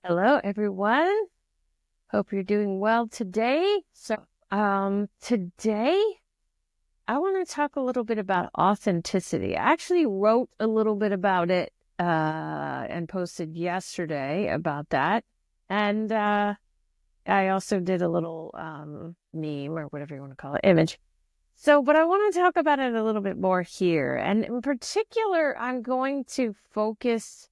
Hello, everyone. Hope you're doing well today. Today I want to talk a little bit about authenticity. I actually wrote a little bit about it and posted yesterday about that. And I also did a little meme or whatever you want to call it, image. But I want to talk about it a little bit more here. And in particular, I'm going to focus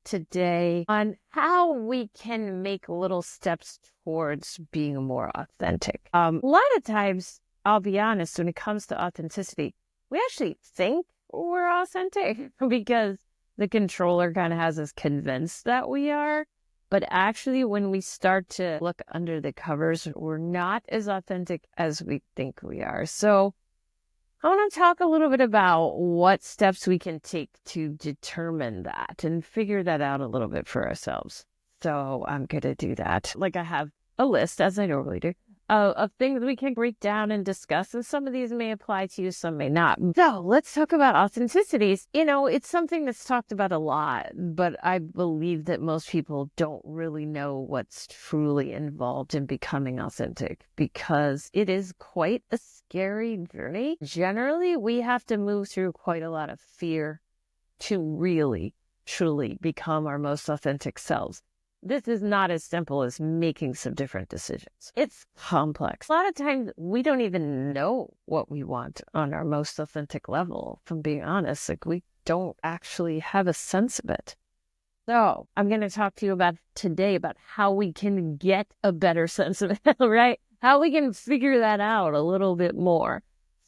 today on how we can make little steps towards being more authentic. A lot of times, I'll be honest, when it comes to authenticity, we actually think we're authentic because the controller kind of has us convinced that we are. But actually, when we start to look under the covers, we're not as authentic as we think we are. So I want to talk a little bit about what steps we can take to determine that and figure that out a little bit for ourselves. So I'm going to do that. Like I have a list, as I normally do, of things we can break down and discuss. And some of these may apply to you, some may not. So let's talk about authenticities. It's something that's talked about a lot, but I believe that most people don't really know what's truly involved in becoming authentic because it is quite a scary journey. Generally, we have to move through quite a lot of fear to really, truly become our most authentic selves. This is not as simple as making some different decisions. It's complex. A lot of times we don't even know what we want on our most authentic level, if I'm being honest. Like we don't actually have a sense of it. So I'm going to talk to you about today about how we can get a better sense of it, right? How we can figure that out a little bit more.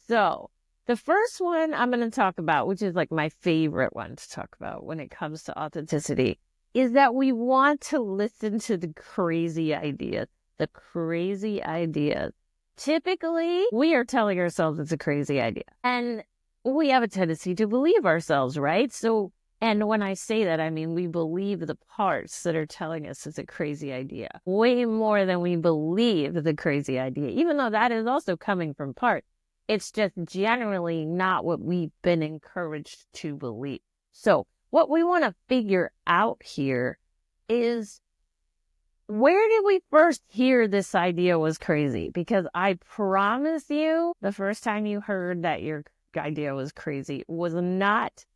So the first one I'm going to talk about, which is like my favorite one to talk about when it comes to authenticity, is that we want to listen to the crazy ideas. The crazy ideas. Typically, we are telling ourselves it's a crazy idea. And we have a tendency to believe ourselves, right? And when I say that, I mean we believe the parts that are telling us it's a crazy idea way more than we believe the crazy idea, even though that is also coming from parts. It's just generally not what we've been encouraged to believe. So what we want to figure out here is, where did we first hear this idea was crazy? Because I promise you, the first time you heard that your idea was crazy was not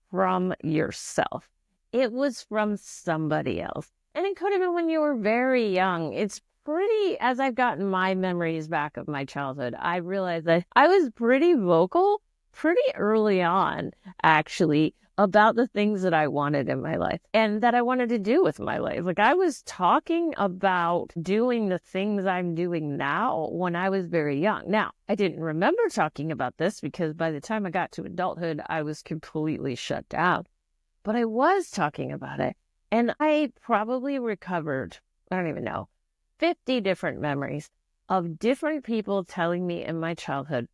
from yourself. It was from somebody else. And it could have been when you were very young. As I've gotten my memories back of my childhood, I realized that I was pretty vocal pretty early on, actually, about the things that I wanted in my life and that I wanted to do with my life. Like I was talking about doing the things I'm doing now when I was very young. Now, I didn't remember talking about this because by the time I got to adulthood, I was completely shut down. But I was talking about it. And I probably recovered, I don't even know, 50 different memories of different people telling me in my childhood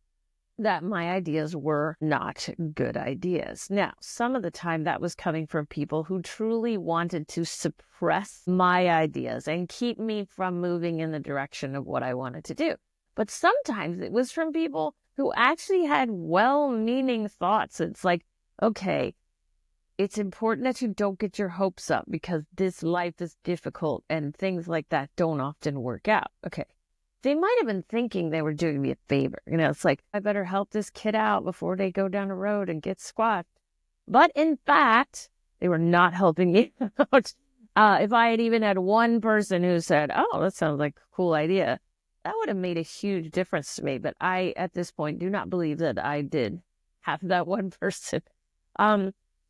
that my ideas were not good ideas. Now, some of the time that was coming from people who truly wanted to suppress my ideas and keep me from moving in the direction of what I wanted to do. But sometimes it was from people who actually had well-meaning thoughts. It's like, okay, it's important that you don't get your hopes up because this life is difficult and things like that don't often work out. Okay. They might have been thinking they were doing me a favor. It's like, I better help this kid out before they go down the road and get squashed. But in fact, they were not helping me out. If I had even had one person who said, oh, that sounds like a cool idea, that would have made a huge difference to me. But I, at this point, do not believe that I did have that one person.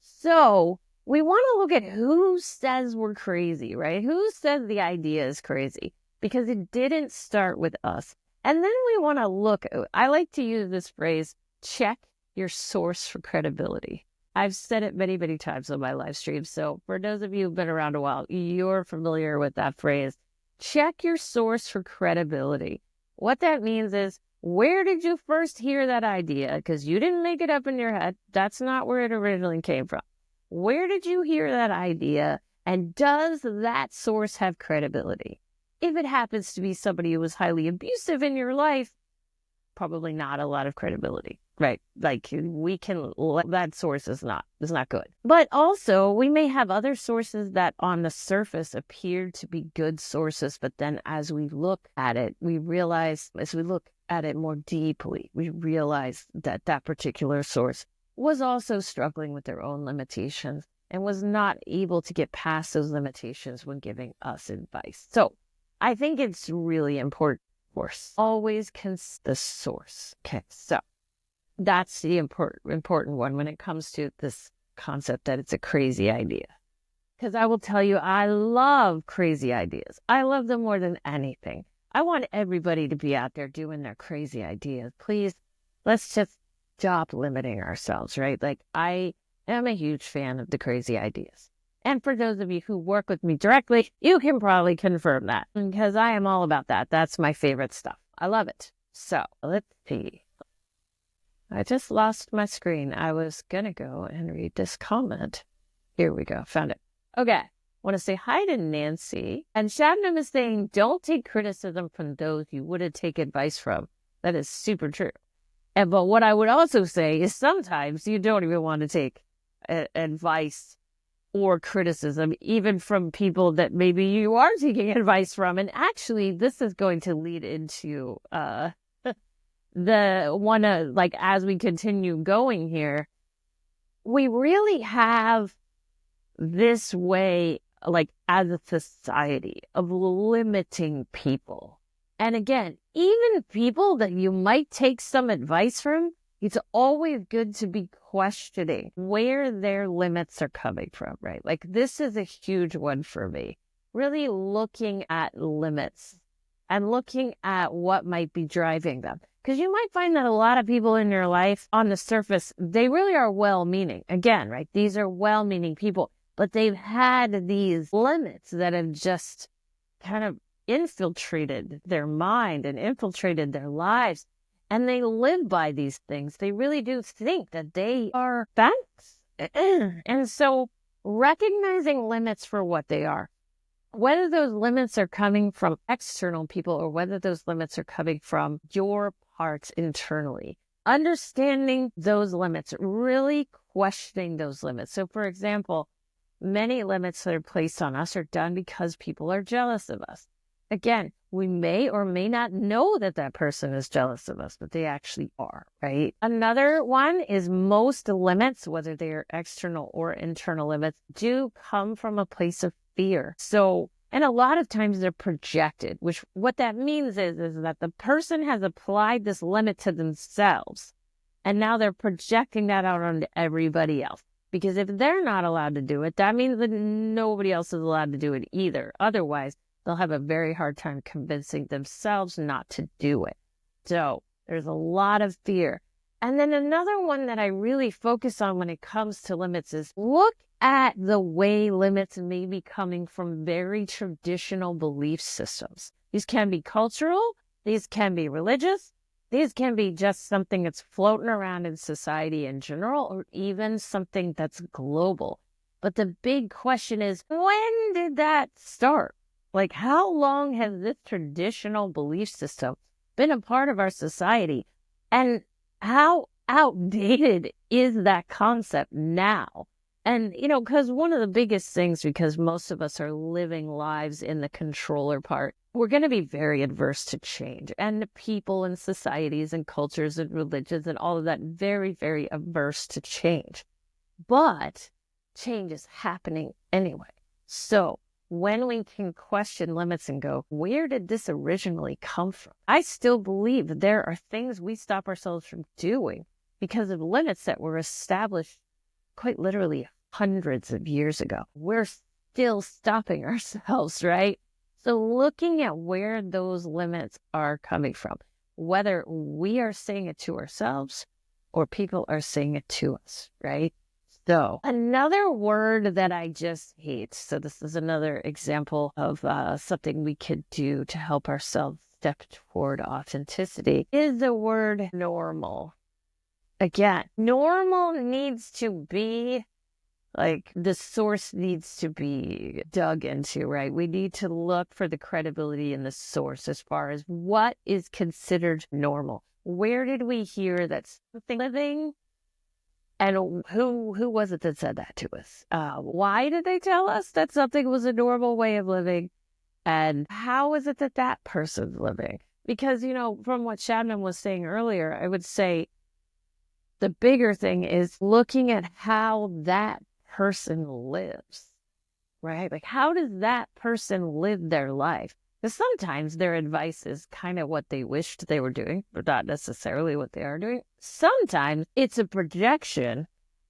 So we want to look at who says we're crazy, right? Who says the idea is crazy? Because it didn't start with us. And then we want to look, I like to use this phrase, check your source for credibility. I've said it many, many times on my live stream. So for those of you who've been around a while, you're familiar with that phrase. Check your source for credibility. What that means is, where did you first hear that idea? Because you didn't make it up in your head. That's not where it originally came from. Where did you hear that idea? And does that source have credibility? If it happens to be somebody who was highly abusive in your life, probably not a lot of credibility. right? Like we can, that source is not good. But also we may have other sources that on the surface appear to be good sources, but then as we look at it, we realize, as we look at it more deeply, we realize that that particular source was also struggling with their own limitations and was not able to get past those limitations when giving us advice. So I think it's really important, of course, always the source. Okay, so that's the important one when it comes to this concept that it's a crazy idea. Because I will tell you, I love crazy ideas. I love them more than anything. I want everybody to be out there doing their crazy ideas. Please, let's just stop limiting ourselves, right? Like, I am a huge fan of the crazy ideas. And for those of you who work with me directly, you can probably confirm that because I am all about that. That's my favorite stuff. I love it. So let's see. I just lost my screen. I was going to go and read this comment. Here we go. Found it. Okay. I want to say hi to Nancy. And Shabnam is saying, don't take criticism from those you wouldn't take advice from. That is super true. But what I would also say is sometimes you don't even want to take advice or criticism, even from people that maybe you are taking advice from. And actually, this is going to lead into the one, like, as we continue going here, we really have this way, like, as a society, of limiting people. And again, even people that you might take some advice from, it's always good to be questioning where their limits are coming from, right? Like, this is a huge one for me. Really looking at limits and looking at what might be driving them. Because you might find that a lot of people in your life, on the surface, they really are well-meaning. Again, right? These are well-meaning people, but they've had these limits that have just kind of infiltrated their mind and infiltrated their lives. And they live by these things. They really do think that they are facts. And so recognizing limits for what they are, whether those limits are coming from external people or whether those limits are coming from your parts internally, understanding those limits, really questioning those limits. So, for example, many limits that are placed on us are done because people are jealous of us. Again, we may or may not know that that person is jealous of us, but they actually are, right? Another one is most limits, whether they are external or internal limits, do come from a place of fear. So, and a lot of times they're projected, which what that means is that the person has applied this limit to themselves, and now they're projecting that out onto everybody else. Because if they're not allowed to do it, that means that nobody else is allowed to do it either. Otherwise, they'll have a very hard time convincing themselves not to do it. So there's a lot of fear. And then another one that I really focus on when it comes to limits is look at the way limits may be coming from very traditional belief systems. These can be cultural, these can be religious, these can be just something that's floating around in society in general, or even something that's global. But the big question is, when did that start? Like, how long has this traditional belief system been a part of our society? And how outdated is that concept now? And, you know, because one of the biggest things, because most of us are living lives in the controller part, we're going to be very adverse to change. And people and societies and cultures and religions and all of that, very, very averse to change. But change is happening anyway. So when we can question limits and go, where did this originally come from? I still believe that there are things we stop ourselves from doing because of limits that were established quite literally hundreds of years ago. We're still stopping ourselves, right? So looking at where those limits are coming from, whether we are saying it to ourselves or people are saying it to us, right? So another word that I just hate, so this is another example of something we could do to help ourselves step toward authenticity, is the word normal. Again, normal needs to be Like the source needs to be dug into, right? We need to look for the credibility in the source as far as what is considered normal. Where did we hear that something living? And who was it that said that to us? Why did they tell us that something was a normal way of living? And how is it that that person's living? Because, from what Shabnam was saying earlier, I would say the bigger thing is looking at how that person lives, right? Like, how does that person live their life? Because sometimes their advice is kind of what they wished they were doing, but not necessarily what they are doing. Sometimes it's a projection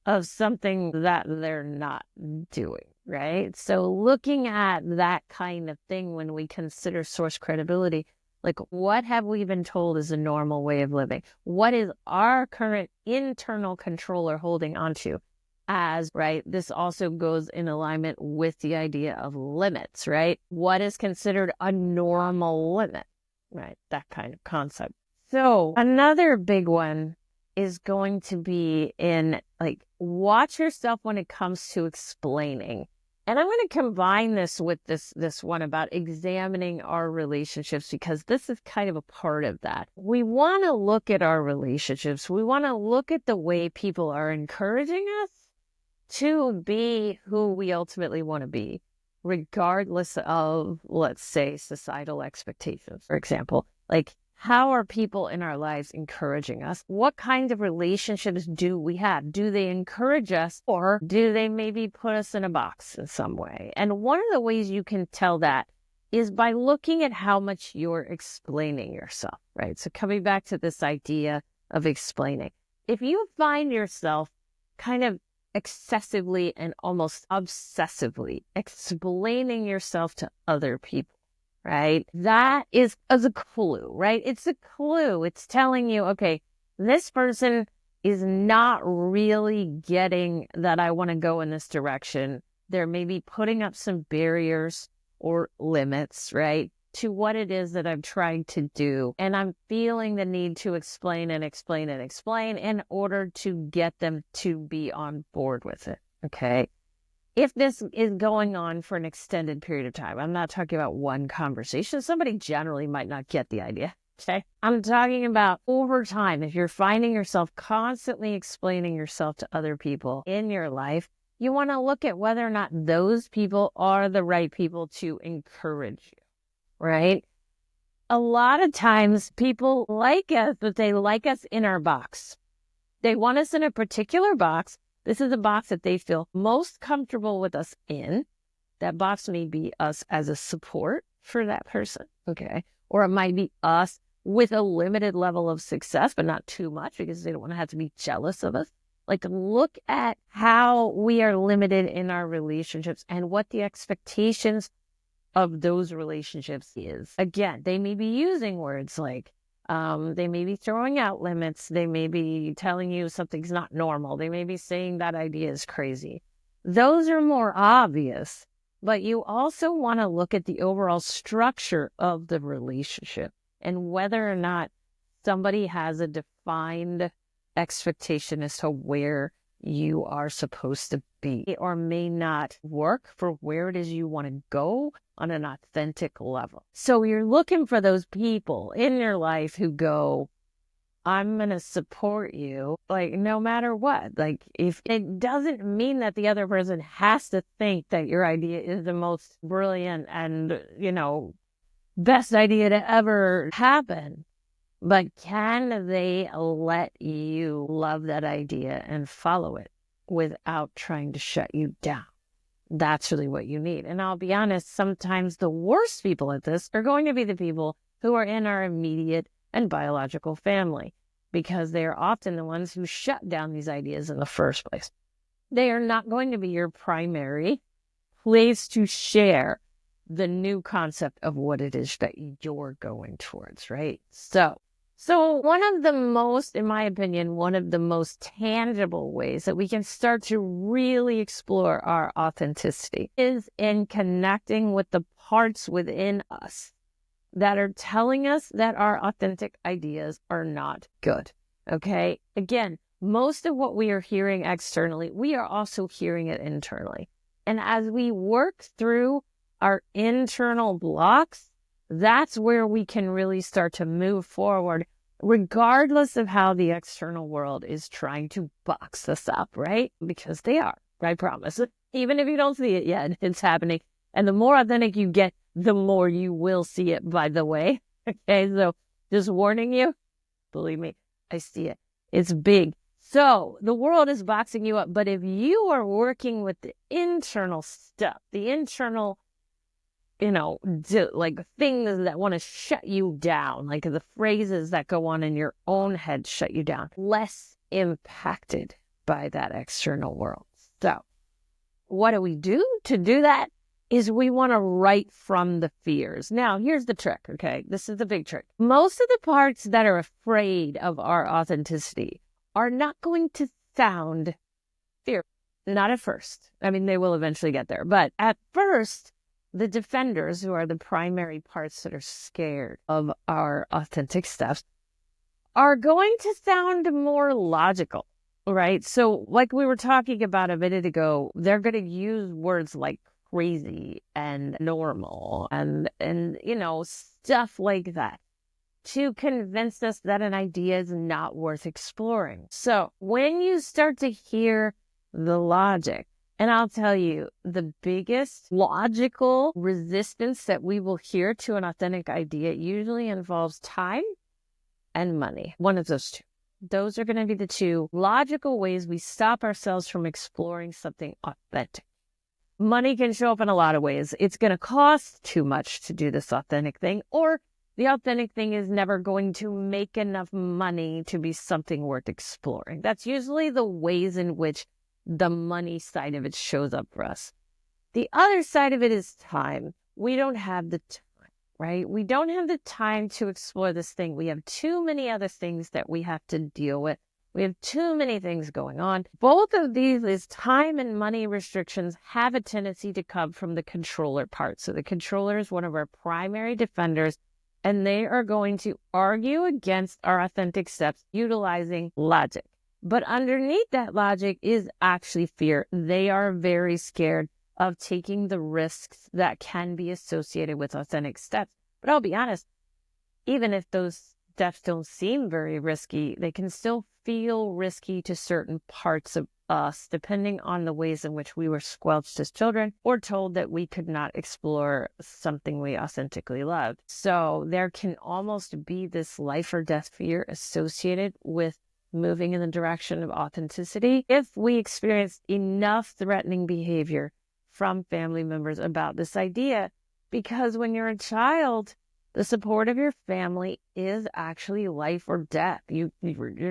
of something that they're not doing, right? So looking at that kind of thing when we consider source credibility, like what have we been told is a normal way of living? What is our current internal controller holding onto? As, right, this also goes in alignment with the idea of limits, right? What is considered a normal limit, right? That kind of concept. So another big one is going to be in like, watch yourself when it comes to explaining. And I'm going to combine this with this one about examining our relationships, because this is kind of a part of that. We want to look at our relationships. We want to look at the way people are encouraging us to be who we ultimately want to be, regardless of, let's say, societal expectations. For example, like, how are people in our lives encouraging us? What kinds of relationships do we have? Do they encourage us, or do they maybe put us in a box in some way? And one of the ways you can tell that is by looking at how much you're explaining yourself, right? So coming back to this idea of explaining, if you find yourself kind of excessively and almost obsessively explaining yourself to other people, right? That is as a clue, right? It's a clue. It's telling you, okay, this person is not really getting that I want to go in this direction. They're maybe putting up some barriers or limits, right, to what it is that I'm trying to do. And I'm feeling the need to explain and explain and explain in order to get them to be on board with it. Okay. If this is going on for an extended period of time, I'm not talking about one conversation. Somebody generally might not get the idea. Okay. I'm talking about over time. If you're finding yourself constantly explaining yourself to other people in your life, you want to look at whether or not those people are the right people to encourage you. Right? A lot of times people like us, but they like us in our box. They want us in a particular box. This is a box that they feel most comfortable with us in. That box may be us as a support for that person, okay? Or it might be us with a limited level of success, but not too much, because they don't want to have to be jealous of us. Like, look at how we are limited in our relationships and what the expectations of those relationships is. Again, they may be using words like, they may be throwing out limits. They may be telling you something's not normal. They may be saying that idea is crazy. Those are more obvious, but you also want to look at the overall structure of the relationship and whether or not somebody has a defined expectation as to where you are supposed to be, or may not work for where it is you want to go on an authentic level. So you're looking for those people in your life who go, I'm going to support you, like, no matter what. Like, if it doesn't mean that the other person has to think that your idea is the most brilliant and, best idea to ever happen. But can they let you love that idea and follow it without trying to shut you down? That's really what you need. And I'll be honest, sometimes the worst people at this are going to be the people who are in our immediate and biological family, because they are often the ones who shut down these ideas in the first place. They are not going to be your primary place to share the new concept of what it is that you're going towards, right? So one of the most, in my opinion, one of the most tangible ways that we can start to really explore our authenticity is in connecting with the parts within us that are telling us that our authentic ideas are not good. Okay? Again, most of what we are hearing externally, we are also hearing it internally. And as we work through our internal blocks, that's where we can really start to move forward, regardless of how the external world is trying to box us up, right? Because they are, I promise. Even if you don't see it yet, it's happening. And the more authentic you get, the more you will see it, by the way. Okay, so just warning you, believe me, I see it. It's big. So the world is boxing you up. But if you are working with the internal stuff, the internal, like things that want to shut you down, like the phrases that go on in your own head shut you down, less impacted by that external world. So what do we do to do that? Is we want to write from the fears. Now, here's the trick, okay? This is the big trick. Most of the parts that are afraid of our authenticity are not going to sound fearful. Not at first. I mean, they will eventually get there. But at first, the defenders, who are the primary parts that are scared of our authentic stuff, are going to sound more logical, right? So like we were talking about a minute ago, they're going to use words like crazy and normal and stuff like that to convince us that an idea is not worth exploring. So when you start to hear the logic, and I'll tell you, the biggest logical resistance that we will hear to an authentic idea usually involves time and money. One of those two. Those are going to be the two logical ways we stop ourselves from exploring something authentic. Money can show up in a lot of ways. It's going to cost too much to do this authentic thing, or the authentic thing is never going to make enough money to be something worth exploring. That's usually the ways in which the money side of it shows up for us. The other side of it is time. We don't have the time, right? We don't have the time to explore this thing. We have too many other things that we have to deal with. We have too many things going on. Both of these time and money restrictions have a tendency to come from the controller part. So the controller is one of our primary defenders, and they are going to argue against our authentic steps utilizing logic. But underneath that logic is actually fear. They are very scared of taking the risks that can be associated with authentic steps. But I'll be honest, even if those steps don't seem very risky, they can still feel risky to certain parts of us, depending on the ways in which we were squelched as children or told that we could not explore something we authentically loved. So there can almost be this life or death fear associated with moving in the direction of authenticity if we experience enough threatening behavior from family members about this idea. Because when you're a child, the support of your family is actually life or death. You're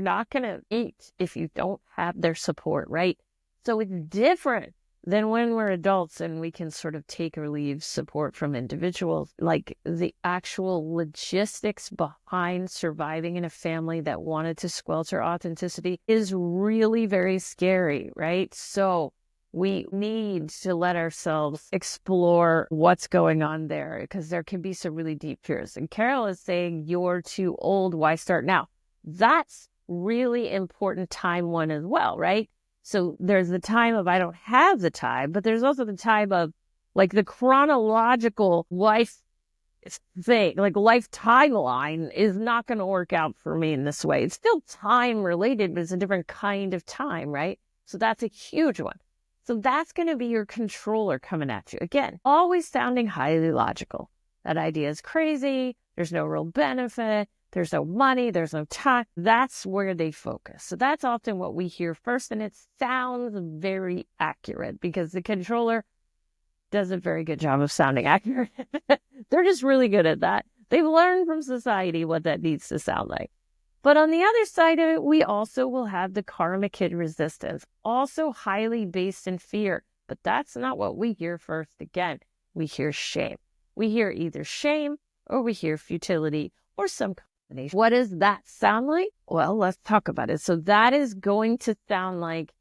not going to eat if you don't have their support, right? So it's different than when we're adults and we can sort of take or leave support from individuals. Like the actual logistics behind surviving in a family that wanted to squelch our authenticity is really very scary, right? So we need to let ourselves explore what's going on there, because there can be some really deep fears. And Carol is saying, you're too old, why start now? That's really important time one as well, right? So there's the time of I don't have the time, but there's also the time of like the chronological life thing, like life timeline is not going to work out for me in this way. It's still time related, but it's a different kind of time, right? So that's a huge one. So that's going to be your controller coming at you. Again, always sounding highly logical. That idea is crazy. There's no real benefit. There's no money. There's no time. That's where they focus. So that's often what we hear first. And it sounds very accurate because the controller does a very good job of sounding accurate. They're just really good at that. They've learned from society what that needs to sound like. But on the other side of it, we also will have the karma kid resistance, also highly based in fear. But that's not what we hear first. Again, we hear shame. We hear either shame or we hear futility or some combination. What does that sound like? Well, let's talk about it. So that is going to sound like,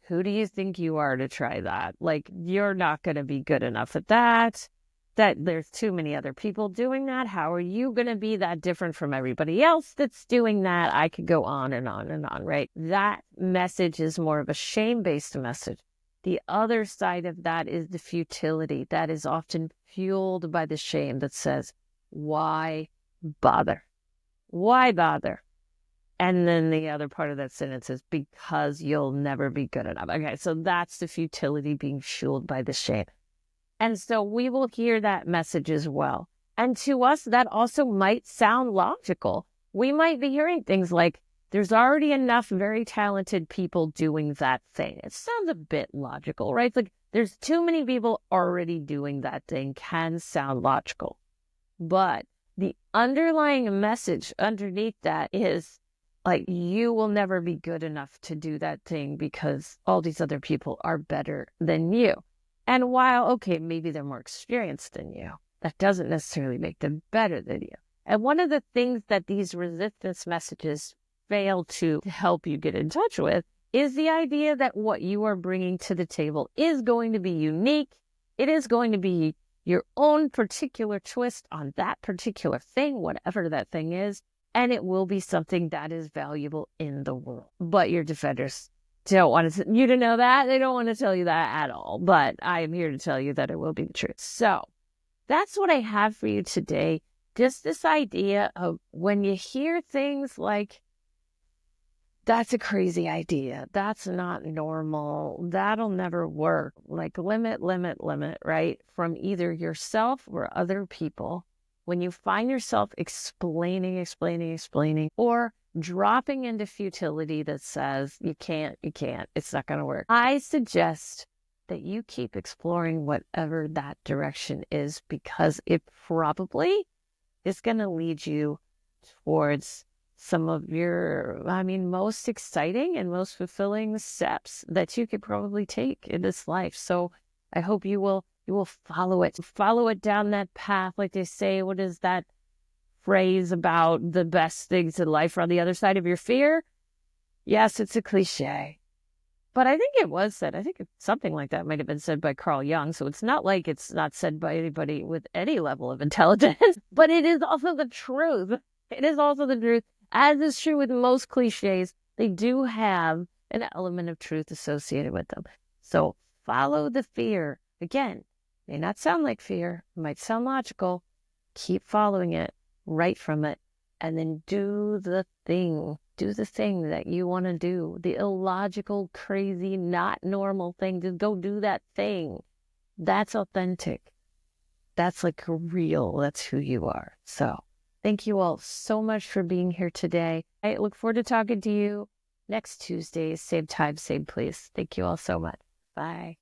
who do you think you are to try that? Like, you're not going to be good enough at that. that there's too many other people doing that. How are you going to be that different from everybody else that's doing that? I could go on and on and on, right? That message is more of a shame-based message. The other side of that is the futility that is often fueled by the shame that says, why bother? Why bother? And then the other part of that sentence is because you'll never be good enough. Okay, so that's the futility being fueled by the shame. And so we will hear that message as well. And to us, that also might sound logical. We might be hearing things like, there's already enough very talented people doing that thing. It sounds a bit logical, right? It's like there's too many people already doing that thing can sound logical. But the underlying message underneath that is like, you will never be good enough to do that thing because all these other people are better than you. And while, okay, maybe they're more experienced than you, that doesn't necessarily make them better than you. And one of the things that these resistance messages fail to help you get in touch with is the idea that what you are bringing to the table is going to be unique. It is going to be your own particular twist on that particular thing, whatever that thing is, and it will be something that is valuable in the world. But your defenders don't want you to know that. They don't want to tell you that at all. But I am here to tell you that it will be the truth. So that's what I have for you today. Just this idea of when you hear things like, that's a crazy idea, that's not normal, that'll never work, like limit, right? From either yourself or other people. When you find yourself explaining, or dropping into futility that says, you can't, it's not going to work, I suggest that you keep exploring whatever that direction is, because it probably is going to lead you towards some of your, most exciting and most fulfilling steps that you could probably take in this life. So I hope you will follow it down that path. Like they say, what is that phrase about the best things in life are on the other side of your fear? Yes, it's a cliche, but I think it was said. I think something like that might have been said by Carl Jung. So it's not like it's not said by anybody with any level of intelligence, but it is also the truth. It is also the truth. As is true with most cliches, they do have an element of truth associated with them. So follow the fear. Again, may not sound like fear, might sound logical. Keep following it, write from it, and then do the thing. Do the thing that you want to do. The illogical, crazy, not normal thing. Just go do that thing. That's authentic. That's like real. That's who you are. So thank you all so much for being here today. I look forward to talking to you next Tuesday, same time, same place. Thank you all so much. Bye.